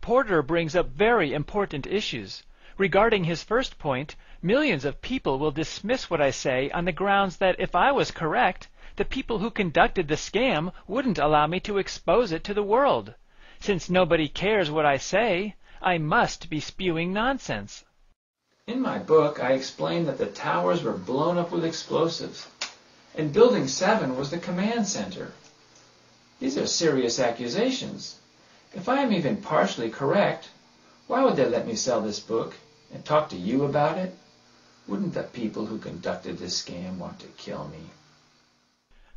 reporter brings up very important issues. Regarding his first point, millions of people will dismiss what I say on the grounds that if I was correct, the people who conducted the scam wouldn't allow me to expose it to the world. Since nobody cares what I say, I must be spewing nonsense. In my book, I explained that the towers were blown up with explosives, and Building 7 was the command center. These are serious accusations. If I am even partially correct, why would they let me sell this book and talk to you about it? Wouldn't the people who conducted this scam want to kill me?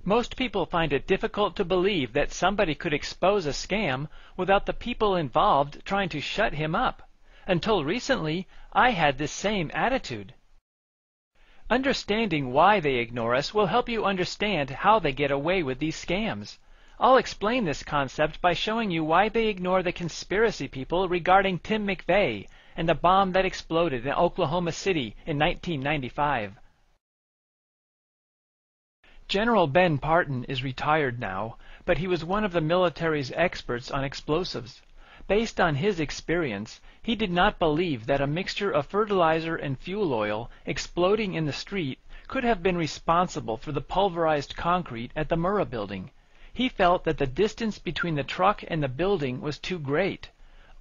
Most people find it difficult to believe that somebody could expose a scam without the people involved trying to shut him up. Until recently, I had this same attitude. Understanding why they ignore us will help you understand how they get away with these scams. I'll explain this concept by showing you why they ignore the conspiracy people regarding Tim McVeigh and the bomb that exploded in Oklahoma City in 1995. General Ben Parton is retired now, but he was one of the military's experts on explosives. Based on his experience, he did not believe that a mixture of fertilizer and fuel oil exploding in the street could have been responsible for the pulverized concrete at the Murrah building. He felt that the distance between the truck and the building was too great.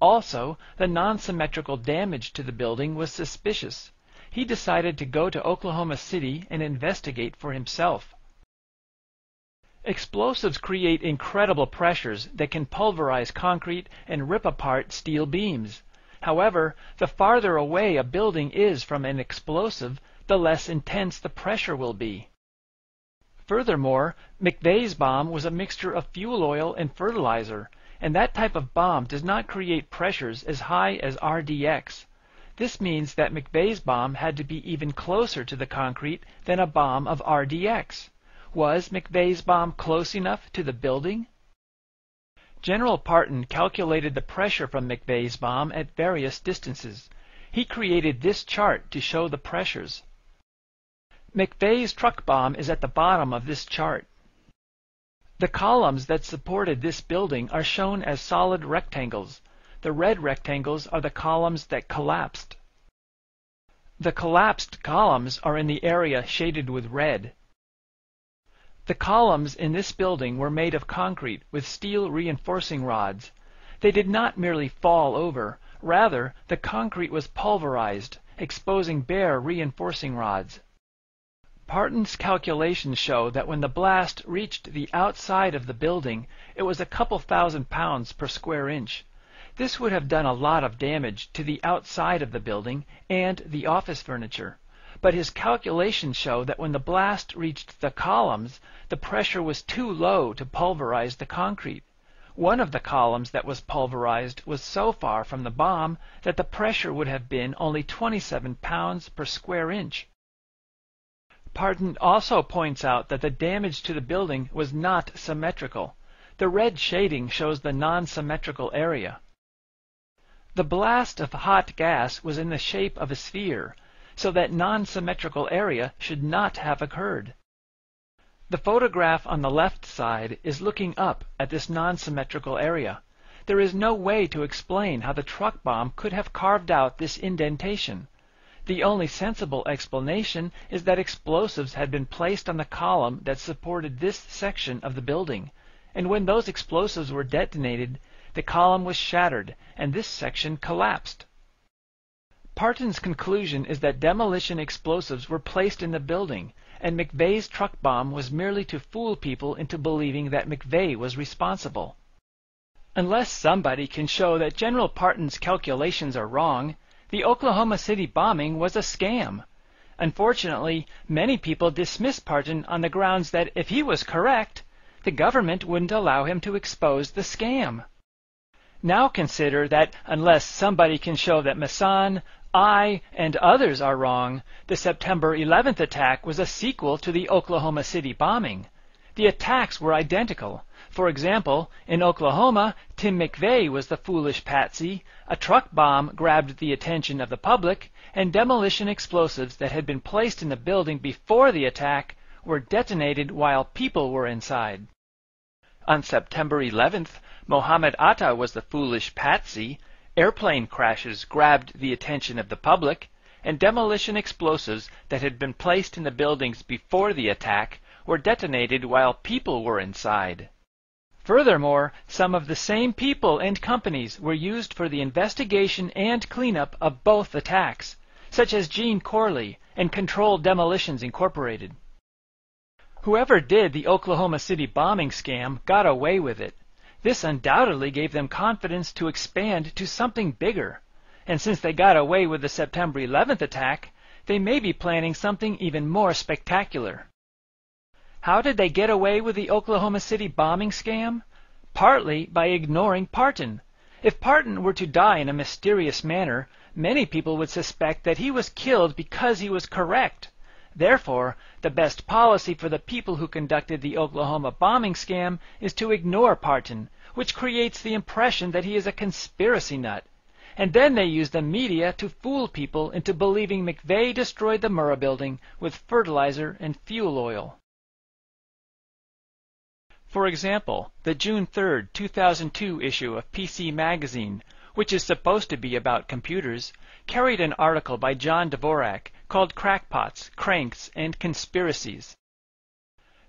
Also, the non-symmetrical damage to the building was suspicious. He decided to go to Oklahoma City and investigate for himself. Explosives create incredible pressures that can pulverize concrete and rip apart steel beams. However, the farther away a building is from an explosive, the less intense the pressure will be. Furthermore, McVeigh's bomb was a mixture of fuel oil and fertilizer, and that type of bomb does not create pressures as high as RDX. This means that McVeigh's bomb had to be even closer to the concrete than a bomb of RDX. Was McVeigh's bomb close enough to the building? General Parton calculated the pressure from McVeigh's bomb at various distances. He created this chart to show the pressures. McVeigh's truck bomb is at the bottom of this chart. The columns that supported this building are shown as solid rectangles. The red rectangles are the columns that collapsed. The collapsed columns are in the area shaded with red. The columns in this building were made of concrete with steel reinforcing rods. They did not merely fall over. Rather, the concrete was pulverized, exposing bare reinforcing rods. Parton's calculations show that when the blast reached the outside of the building, it was a couple thousand pounds per square inch. This would have done a lot of damage to the outside of the building and the office furniture. But his calculations show that when the blast reached the columns, the pressure was too low to pulverize the concrete. One of the columns that was pulverized was so far from the bomb that the pressure would have been only 27 pounds per square inch. Parton also points out that the damage to the building was not symmetrical. The red shading shows the non-symmetrical area. The blast of hot gas was in the shape of a sphere, so that non-symmetrical area should not have occurred. The photograph on the left side is looking up at this non-symmetrical area. There is no way to explain how the truck bomb could have carved out this indentation. The only sensible explanation is that explosives had been placed on the column that supported this section of the building, and when those explosives were detonated, the column was shattered and this section collapsed. Parton's conclusion is that demolition explosives were placed in the building, and McVeigh's truck bomb was merely to fool people into believing that McVeigh was responsible. Unless somebody can show that General Parton's calculations are wrong, the Oklahoma City bombing was a scam. Unfortunately, many people dismiss Parton on the grounds that if he was correct, the government wouldn't allow him to expose the scam. Now consider that unless somebody can show that Masson, I, and others are wrong, the September 11th attack was a sequel to the Oklahoma City bombing. The attacks were identical. For example, in Oklahoma, Tim McVeigh was the foolish patsy, a truck bomb grabbed the attention of the public, and demolition explosives that had been placed in the building before the attack were detonated while people were inside. On September 11th, Mohammed Atta was the foolish patsy, Airplane crashes grabbed the attention of the public, and demolition explosives that had been placed in the buildings before the attack were detonated while people were inside. Furthermore, some of the same people and companies were used for the investigation and cleanup of both attacks, such as Gene Corley and Controlled Demolitions Incorporated. Whoever did the Oklahoma City bombing scam got away with it. This undoubtedly gave them confidence to expand to something bigger. And since they got away with the September 11th attack, they may be planning something even more spectacular. How did they get away with the Oklahoma City bombing scam? Partly by ignoring Parton. If Parton were to die in a mysterious manner, many people would suspect that he was killed because he was correct. Therefore, the best policy for the people who conducted the Oklahoma bombing scam is to ignore Parton, which creates the impression that he is a conspiracy nut. And then they use the media to fool people into believing McVeigh destroyed the Murrah building with fertilizer and fuel oil. For example, the June 3, 2002 issue of PC Magazine, which is supposed to be about computers, carried an article by John Dvorak called Crackpots, Cranks, and Conspiracies.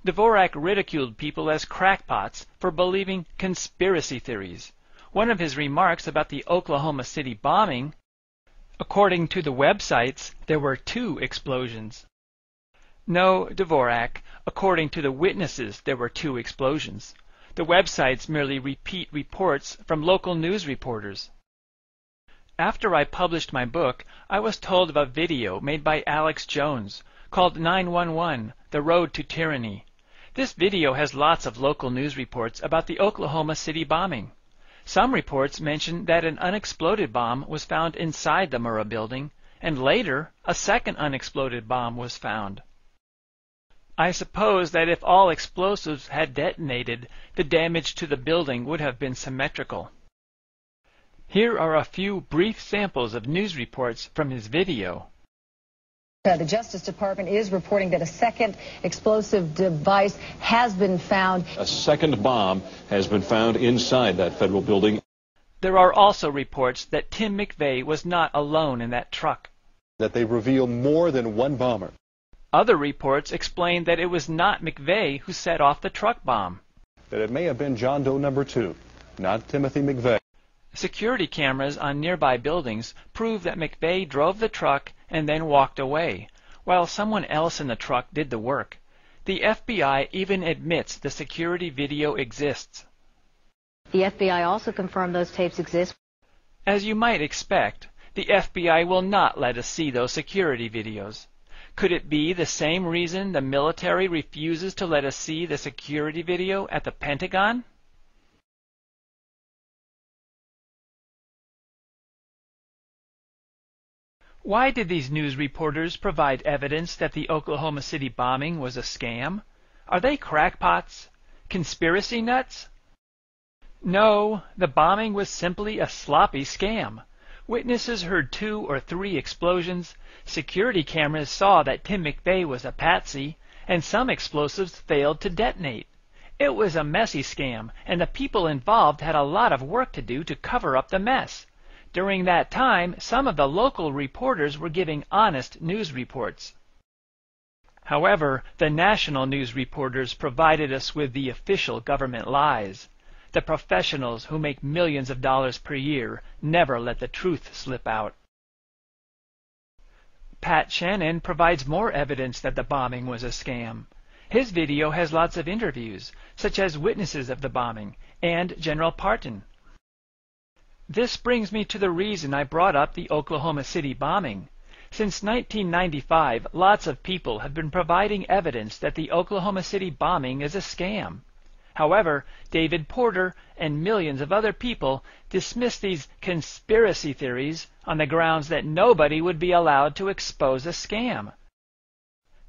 Dvorak ridiculed people as crackpots for believing conspiracy theories. One of his remarks about the Oklahoma City bombing: according to the websites, there were 2 explosions. No, Dvorak, according to the witnesses, there were 2 explosions. The websites merely repeat reports from local news reporters. After I published my book, I was told of a video made by Alex Jones called 911, The Road to Tyranny. This video has lots of local news reports about the Oklahoma City bombing. Some reports mention that an unexploded bomb was found inside the Murrah building, and later a second unexploded bomb was found. I suppose that if all explosives had detonated, the damage to the building would have been symmetrical. Here are a few brief samples of news reports from his video. The Justice Department is reporting that a second explosive device has been found. A second bomb has been found inside that federal building. There are also reports that Tim McVeigh was not alone in that truck. That they reveal more than one bomber. Other reports explain that it was not McVeigh who set off the truck bomb. That it may have been John Doe number 2, not Timothy McVeigh. Security cameras on nearby buildings prove that McVeigh drove the truck and then walked away, while someone else in the truck did the work. The FBI even admits the security video exists. The FBI also confirmed those tapes exist. As you might expect, the FBI will not let us see those security videos. Could it be the same reason the military refuses to let us see the security video at the Pentagon? Why did these news reporters provide evidence that the Oklahoma City bombing was a scam? Are they crackpots? Conspiracy nuts? No, the bombing was simply a sloppy scam. Witnesses heard 2 or 3 explosions, security cameras saw that Tim McVeigh was a patsy, and some explosives failed to detonate. It was a messy scam, and the people involved had a lot of work to do to cover up the mess. During that time, some of the local reporters were giving honest news reports. However, the national news reporters provided us with the official government lies. The professionals who make millions of dollars per year never let the truth slip out. Pat Shannon provides more evidence that the bombing was a scam. His video has lots of interviews, such as witnesses of the bombing and General Parton. This brings me to the reason I brought up the Oklahoma City bombing. Since 1995, lots of people have been providing evidence that the Oklahoma City bombing is a scam. However, David Porter and millions of other people dismiss these conspiracy theories on the grounds that nobody would be allowed to expose a scam.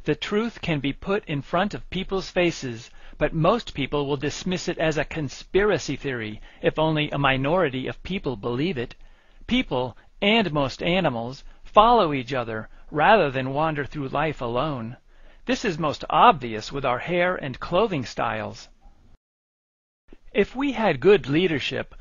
The truth can be put in front of people's faces, but most people will dismiss it as a conspiracy theory if only a minority of people believe it. People, and most animals, follow each other rather than wander through life alone. This is most obvious with our hair and clothing styles. If we had good leadership,